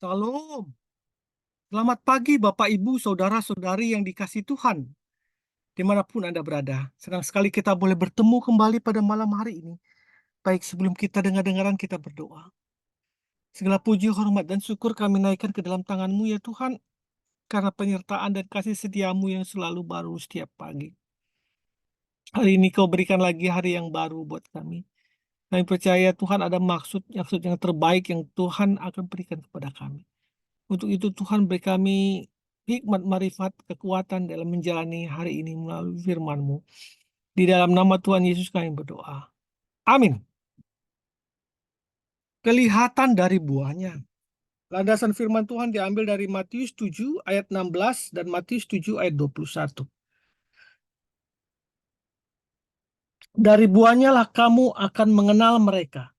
Salam. Selamat pagi Bapak Ibu, Saudara-saudari yang dikasihi Tuhan, dimanapun Anda berada. Senang sekali kita boleh bertemu kembali pada malam hari ini. Baik, sebelum kita dengar-dengaran, kita berdoa. Segala puji, hormat, dan syukur kami naikkan ke dalam tangan-Mu ya Tuhan, karena penyertaan dan kasih setiamu yang selalu baru setiap pagi. Hari ini Kau berikan lagi hari yang baru buat kami. Kami percaya Tuhan ada maksud yang terbaik yang Tuhan akan berikan kepada kami. Untuk itu Tuhan beri kami hikmat, marifat, kekuatan dalam menjalani hari ini melalui firman-Mu. Di dalam nama Tuhan Yesus kami berdoa. Amin. Kelihatan dari buahnya. Landasan firman Tuhan diambil dari Matius 7 ayat 16 dan Matius 7 ayat 21. Dari buahnya lah kamu akan mengenal mereka.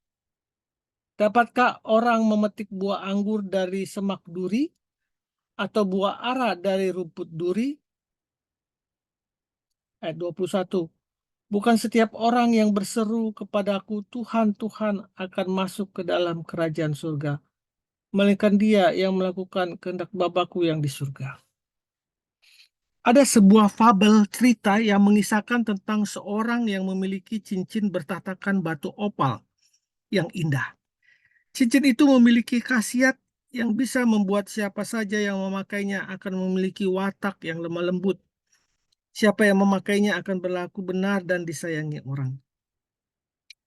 Dapatkah orang memetik buah anggur dari semak duri atau buah ara dari rumput duri? Ayat 21. Bukan setiap orang yang berseru kepadaku, Tuhan, Tuhan, akan masuk ke dalam kerajaan surga, melainkan dia yang melakukan kehendak Bapa-Ku yang di surga. Ada sebuah fabel cerita yang mengisahkan tentang seorang yang memiliki cincin bertatakan batu opal yang indah. Cincin itu memiliki khasiat yang bisa membuat siapa saja yang memakainya akan memiliki watak yang lemah lembut. Siapa yang memakainya akan berlaku benar dan disayangi orang.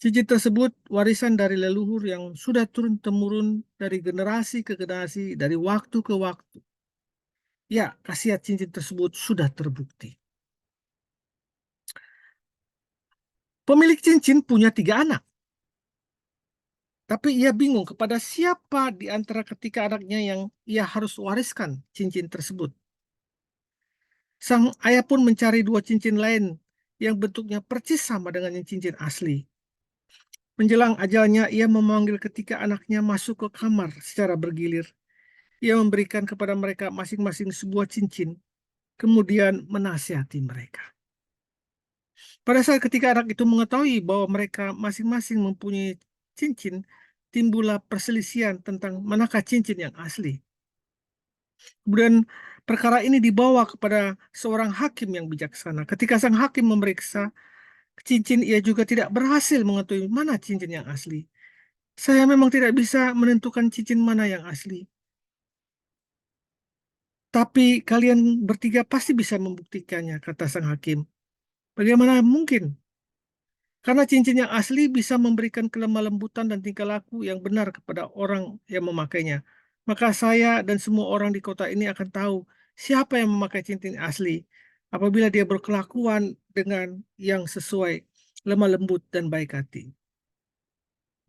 Cincin tersebut warisan dari leluhur yang sudah turun-temurun dari generasi ke generasi, dari waktu ke waktu. Ya, khasiat cincin tersebut sudah terbukti. Pemilik cincin punya 3 anak. Tapi ia bingung kepada siapa di antara ketiga anaknya yang ia harus wariskan cincin tersebut. Sang ayah pun mencari 2 cincin lain yang bentuknya persis sama dengan yang cincin asli. Menjelang ajalnya, ia memanggil ketiga anaknya masuk ke kamar secara bergilir. Ia memberikan kepada mereka masing-masing sebuah cincin, kemudian menasihati mereka. Pada saat ketika anak itu mengetahui bahwa mereka masing-masing mempunyai cincin, timbullah perselisihan tentang manakah cincin yang asli. Kemudian perkara ini dibawa kepada seorang hakim yang bijaksana. Ketika sang hakim memeriksa cincin, ia juga tidak berhasil mengetahui mana cincin yang asli. Saya memang tidak bisa menentukan cincin mana yang asli. Tapi kalian bertiga pasti bisa membuktikannya, kata sang hakim. Bagaimana mungkin? Karena cincin yang asli bisa memberikan kelemah lembutan dan tingkah laku yang benar kepada orang yang memakainya. Maka saya dan semua orang di kota ini akan tahu siapa yang memakai cincin asli apabila dia berkelakuan dengan yang sesuai, lemah lembut dan baik hati,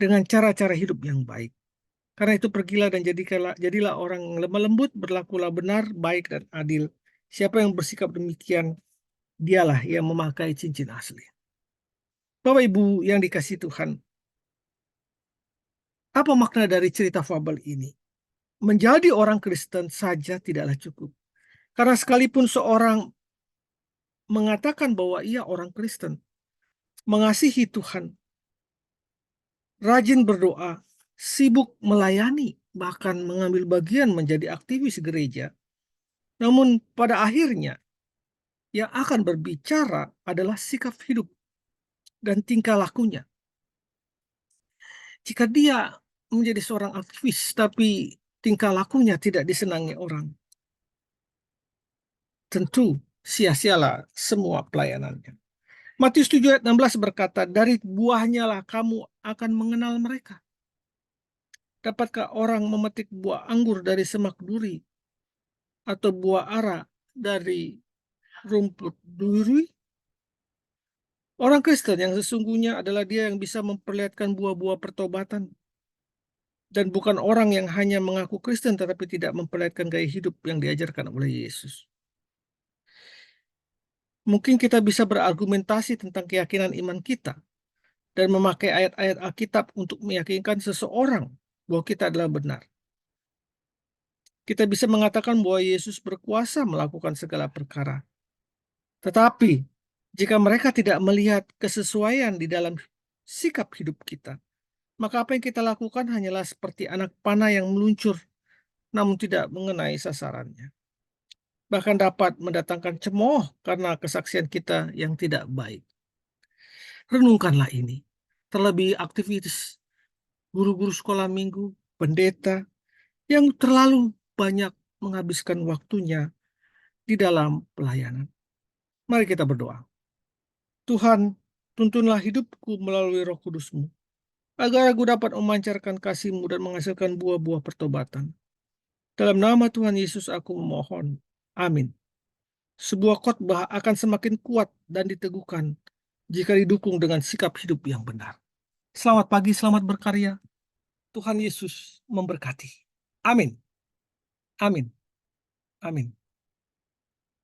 dengan cara-cara hidup yang baik. Karena itu pergilah dan jadilah orang yang lemah lembut, berlakulah benar, baik, dan adil. Siapa yang bersikap demikian, dialah yang memakai cincin asli. Bapak Ibu yang dikasihi Tuhan, apa makna dari cerita fabel ini? Menjadi orang Kristen saja tidaklah cukup. Karena sekalipun seorang mengatakan bahwa ia orang Kristen, mengasihi Tuhan, rajin berdoa, sibuk melayani, bahkan mengambil bagian menjadi aktivis gereja, namun pada akhirnya yang akan berbicara adalah sikap hidup dan tingkah lakunya. Jika dia menjadi seorang aktivis tapi tingkah lakunya tidak disenangi orang, tentu sia-sialah semua pelayanannya. Matius 7 ayat 16 berkata, dari buahnya lah kamu akan mengenal mereka. Dapatkah orang memetik buah anggur dari semak duri atau buah ara dari rumput duri? Orang Kristen yang sesungguhnya adalah dia yang bisa memperlihatkan buah-buah pertobatan. Dan bukan orang yang hanya mengaku Kristen tetapi tidak memperlihatkan gaya hidup yang diajarkan oleh Yesus. Mungkin kita bisa berargumentasi tentang keyakinan iman kita dan memakai ayat-ayat Alkitab untuk meyakinkan seseorang bahwa kita adalah benar. Kita bisa mengatakan bahwa Yesus berkuasa melakukan segala perkara. Tetapi jika mereka tidak melihat kesesuaian di dalam sikap hidup kita, maka apa yang kita lakukan hanyalah seperti anak panah yang meluncur namun tidak mengenai sasarannya. Bahkan dapat mendatangkan cemooh karena kesaksian kita yang tidak baik. Renungkanlah ini. Terlebih aktivitas guru-guru sekolah minggu, pendeta, yang terlalu banyak menghabiskan waktunya di dalam pelayanan. Mari kita berdoa. Tuhan, tuntunlah hidupku melalui Roh Kudus-Mu, agar aku dapat memancarkan kasih-Mu dan menghasilkan buah-buah pertobatan. Dalam nama Tuhan Yesus aku memohon. Amin. Sebuah khotbah akan semakin kuat dan diteguhkan jika didukung dengan sikap hidup yang benar. Selamat pagi, selamat berkarya. Tuhan Yesus memberkati. Amin. Amin. Amin.